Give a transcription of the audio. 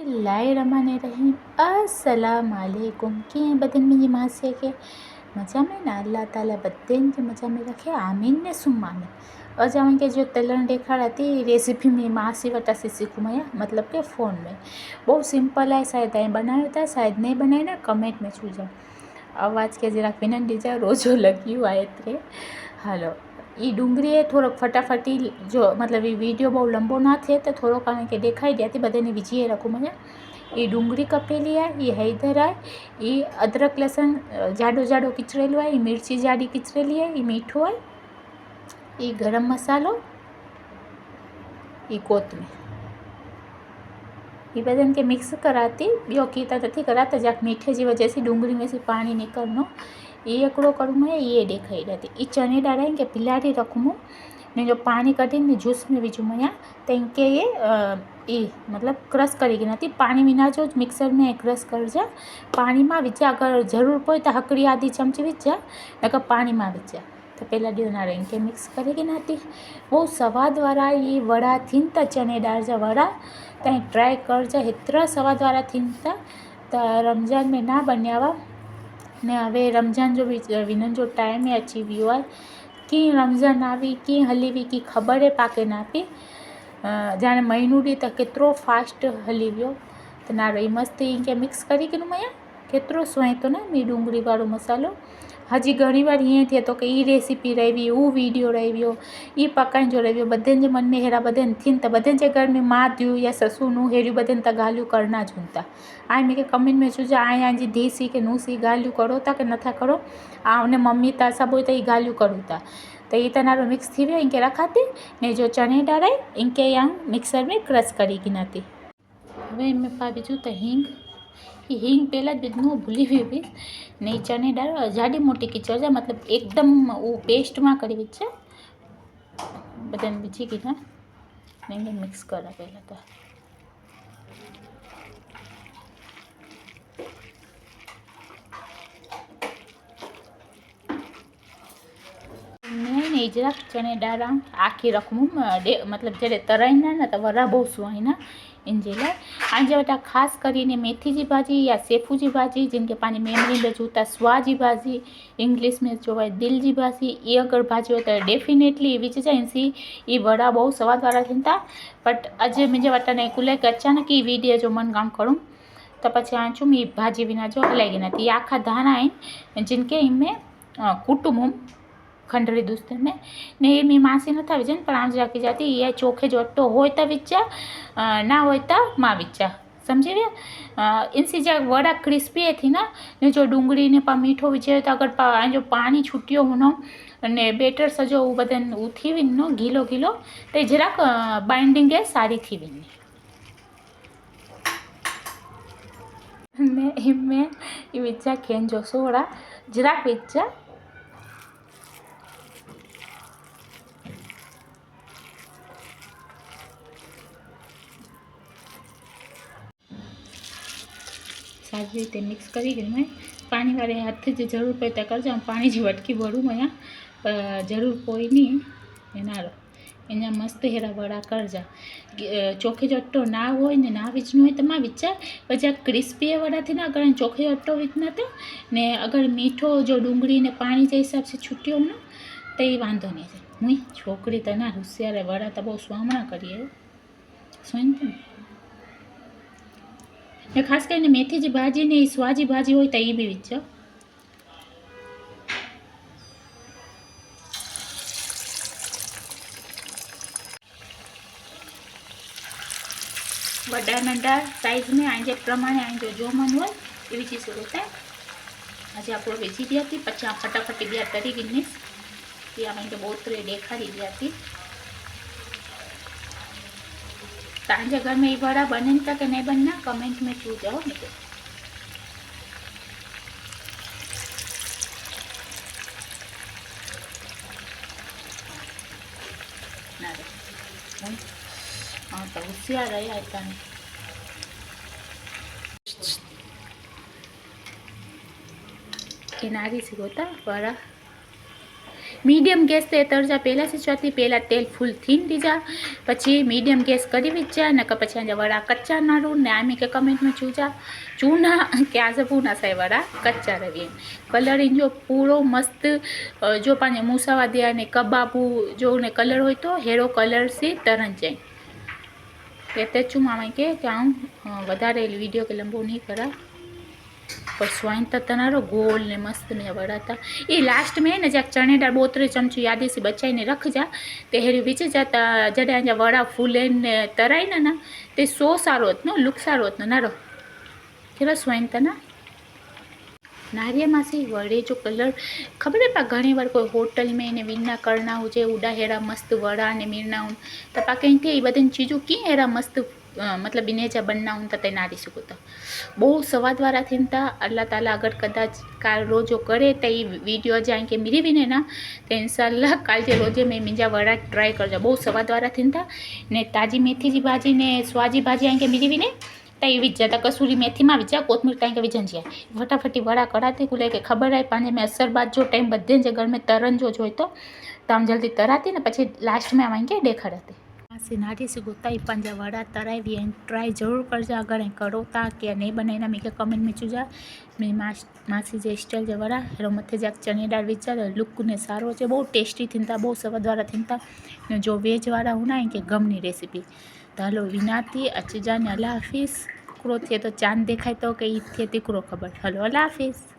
बिस्मिल्लाहिर्रहमानिर्रहीम अस्सलामुअलैकुम कीअं बदन मुंहिंजी मासीअ खे मज़ा में न अल्लाह ताला बदन खे मज़ा में रखे आमीन ने सुम आमीन। और जाऊँ के जो तलण ॾेखारा थी रेसिपी में मासी वटि असीं सीखूं आहियां मतलब के फ़ोन में बहुत सिंपल है। शायद तव्हां बनायो था शायद नहीं बनाए ना कमेंट में छूजो आवाज़ के जरा पिनन ॾिजा रोज़ो लॻियूं आहे एतिरे। हलो ये डूंगरी थोड़ा फटाफटी जो मतलब ये वीडियो बहुत लंबो ना थे तो थोड़ा पाण के देखाई दिया थी बधे विझी रखूँ मैं। ये डूंगरी कपेली है, ये हैदर है, ये अदरक लहसुन जाडो जाडो किचरेलू है, ये मिर्ची जाडी किचरेली है, ये मीठो है, ये गरम मसालो, ये कोथमीर ये बदन के मिक्स कराती बियो कीता नहीं कराता जाक मीठे की वजह से डूंगरी में से पानी निकलनो ये एकड़ो करूँ मैं ये देखाई रहती। ये चने डालें के पिलाड़ी रखूँ ने जो पानी कटी ने जूस में विझूँ मैं तो इनके ये मतलब क्रश करेगी ना पानी में ना जो मिक्सर में क्रश कर जा पानी में विचा अगर जरूर पड़े तो हकड़ी आधी चमची विचा नकर पानी में विचा तो पहला डी ना इनके मिक्स करेगी ना बहुत स्वाद वाला ये वड़ा थीन त चने दाल जा वड़ा तई ट्राय कर जा हेतरा स्वाद वाला थीन त रमजान में ना बनयावा ने हवे रमजान जो विनन जो टाइम है अची वियो है कि रमजान आवी कि हली वी की खबर है पाके ना पी जाने महीनू डी त केतरो फास्ट हली वियो तो ना रही मस्त इनके मिक्स करी के मैं केतरो सोए तो ना मी डूंगरी वालो मसालो हजी घणी बार ये थे तो कि ई रेसिपी रही हुई वो वीडियो रही वियो ई पकाइण जो रही वियो बधन जे मन में हेड़ा बधन थीन त बधन जे घर में माँ थियूं या ससु नूं हेड़ियूं बधन त ॻाल्हियूं करना ज हूंदा आए मूंखे कमेंट में चुजा आए जी धी सी के नूं सी ॻाल्हियूं करो था कि नथा करो उन मम्मी त सभु त ई ॻाल्हियूं करूं था तो ये नारो मिक्स थी वियो इनके रखा थी ने जो चने डाले इनके यहाँ मिक्सर में क्रश करी गिना थी हमें इनमें पा बीजू तो हींग ये हींग पहला बिदनू भूली हुई भी नहीं चने डालो जाडी मोटी कीचड़ जा मतलब एकदम वो पेस्ट में करी विचे बदन बीजी गिना नहीं मिक्स करा पहला तो नहीं जरा चने डारा आखी रखूँ मतलब जैसे तराईना ना तो वरा बहुत सुहाईना इन जे आंजे वटा खास करीने मेथी जी भाजी या सेफू जी भाजी जिनके पानी मेमरी में जूता स्वा जी भाजी इंग्लिश में जो है दिल जी भाजी ये अगर भाजी हो तो डेफिनेटली विझ जाइसी ये वड़ा बहुत स्वाद वाला थींदा बट अॼु मुझे वटा नहीं कुल अचानक ही वीडियो जो मन काम करूँ तो पछी आँचू ये भाजी बिना जो हलाई ना थी आखा दाना आहिनि जिनके इनमें कुटुंब खंडरी दोस्तन में ने ये मी मासी नथा विझन पर आम जाकी जाती ये चोखे जो अट्टो हो तो विचा ना हो तो माँ विचा समझी विया इनसी जा वड़ा क्रिस्पी थी ना ने जो डूंगरी ने पा मीठो विझे तो अगर जो पानी छुटियो हुनो ने बेटर सजो बदन उ थी विनो गीलो गीलो तो जराक बाइंडिंग है सारी थी विनी ने इनमें ये विचा खेन जो सोड़ा जराक विचा सारी रीते मिक्स करी मैं पानी वाले हाथ जो जरूर पड़े तो कर जाऊँ पानी जी वटकी भरूँ मैं जरूर कोई नहीं एनारो अँ मस्त हेरा वड़ा कर जा चोखे जो अट्टो ना हो ने ना विचनो हो तो मैं विचा पचा क्रिस्पी वड़ा थी ना अगर चोखे जो अट्टो विचना तो ने अगर मीठो जो डूंगरी ने पानी के हिसाब से छुट्टियो हो ना तो ये वांधो नहीं है मुई छोकरी तो ना होशियार वड़ा तो बहुत स्वामणा करिए सुन ने खास कर मेथी की भाजी ने स्वा जी भाजी हो तो ये भी विचो वड्डा नंढा साइज में आंजे प्रमाण आंजो जो मन हो ये विझी सघो था आज आप विझी दिया थी पचा फटाफट दिया तरी गिनीस ये आगे बोतरे देखाड़ी दिया थी तव्हांजे घर में ये वड़ा बने था कि नहीं बनना कमेंट में चू जाओ मुझे हाँ तो होशियार रहा था किनारी से होता वड़ा मीडियम गैस ते तरजा पहला से चौथी पहला तेल फूल थी दीजा पछी मीडियम गैस करी विचा नका पछी आज वड़ा कच्चा ना रू ने आमी के कमेंट में चूजा चूना के आज पूना से वड़ा कच्चा रही कलर इन जो पूरो मस्त जो पाने मूसावा दिया ने कबाबू जो ने कलर हो तो हेरो कलर से तरन जाए कहते चू मामा के क्या वधारे वीडियो के लंबो नहीं करा पर स्वाइन तनारो गोल ने मस्त ने वड़ा था ये लास्ट में ने जब चने दाल बोतरे चमचू यादी से बचाई ने रख जा ते हेरी बीचे जाता जडे आजा वड़ा फूले ने तराई ना ते सो सारो नो लुक सारो नो नारो केवा स्वाइन तना नारिया मासी वड़े जो कलर खबर है पा घनी बार कोई होटल में ने विना करना हो जे उड़ा हेरा मस्त वड़ा ने मीरना तो पा कहीं थे बदन चीज़ों की हेरा मस्त मतलब इन्हें जब बनना हूँ तो नारी सकूँ तो बहुत स्वाद वाला थी अल्लाह ताला अगर कदाच काल रोजो करे तो ये वीडियो जाए कि मेरी भी ने ना तो इंशाल्लाह काल जे रोजे में मुंहिंजा वड़ा ट्राई करजो बहुत स्वाद वाला थी ने ताजी मेथी जी भाजी ने स्वाजी भाजी आई के मेरी भी ने तई विझा त कसूरी मेथी में विझा कोथमीर ताई के विझंजी आहे फटाफटी वड़ा कराती कुले के खबर है पाने में असर बाद जो टाइम बधे जे घर में तरन जो जोई तो आम जल्दी तराती ने पछी लास्ट में आई के देखाड़ती मासी नारी से गोताई पंजा वड़ा तराई भी ट्राई जरूर करजा अगर करो था कि नहीं बनाई मैं कमेंट में चूजा मेरी मासी जे स्टाइल जे वड़ा हेरो मथे जाक चने दाल विचार लुक ने सारो है बहुत टेस्टी थी बहुत स्वाद वाला थी जो वेज वाला होना है कि गमनी रेसिपी तो हलो विनाती अची जाने अल्लाह हाफिज़ तिकड़ो थे तो चांद देखाय तो कि थे तिकड़ो खबर हलो अल्लाह हाफिज़।